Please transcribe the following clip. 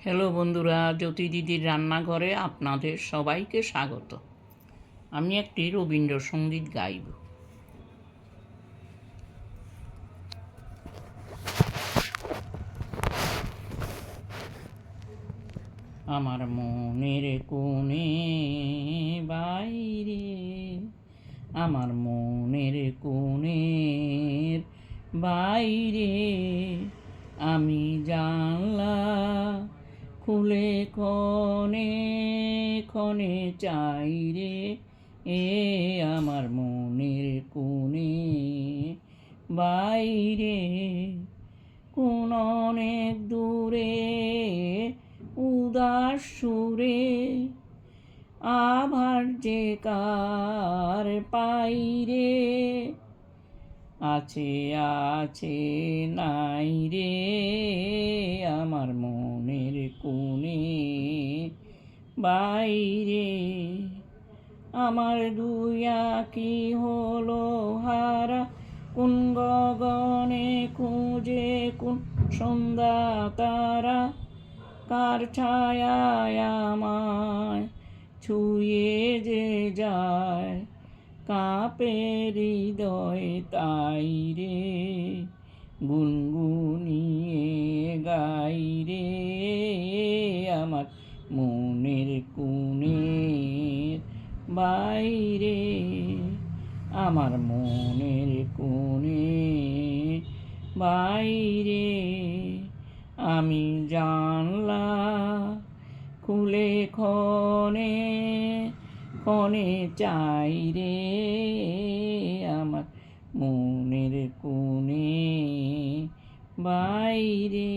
Hello বন্ধুরা, জ্যোতি দিদির রান্নাঘরে আপনাদের সবাইকে স্বাগত। আমি একটি রবীন্দ্রসঙ্গীত গাইব। আমার মনের কোণে বাইরে, আমার মনের কোণের বাইরে আমি জানলা খুলে ক্ষণে ক্ষণে চাই রে, আমার মনের কোণে বাইরে কোন অনেক দূরে উদাস সুরে আভার যে কার পাইরে আছে আছে নাই রে, আমার মনের কোণে বাইরে। আমার দুই আঁখি হলো হারা, কোন গগনে খুঁজে কোন সন্ধ্যা তারা, কার ছায়ায় আমায় ছুঁয়ে যে যায়, কাঁপে হৃদয় তাই রে, গুনগুনিয়ে গাই রে, আমার মনের কোণের বাইরে, আমার মনের কোণে বাইরে আমি জানলা খুলে ক্ষণে ক্ষণে চাই রে, আমার মনের কোণে বাইরে।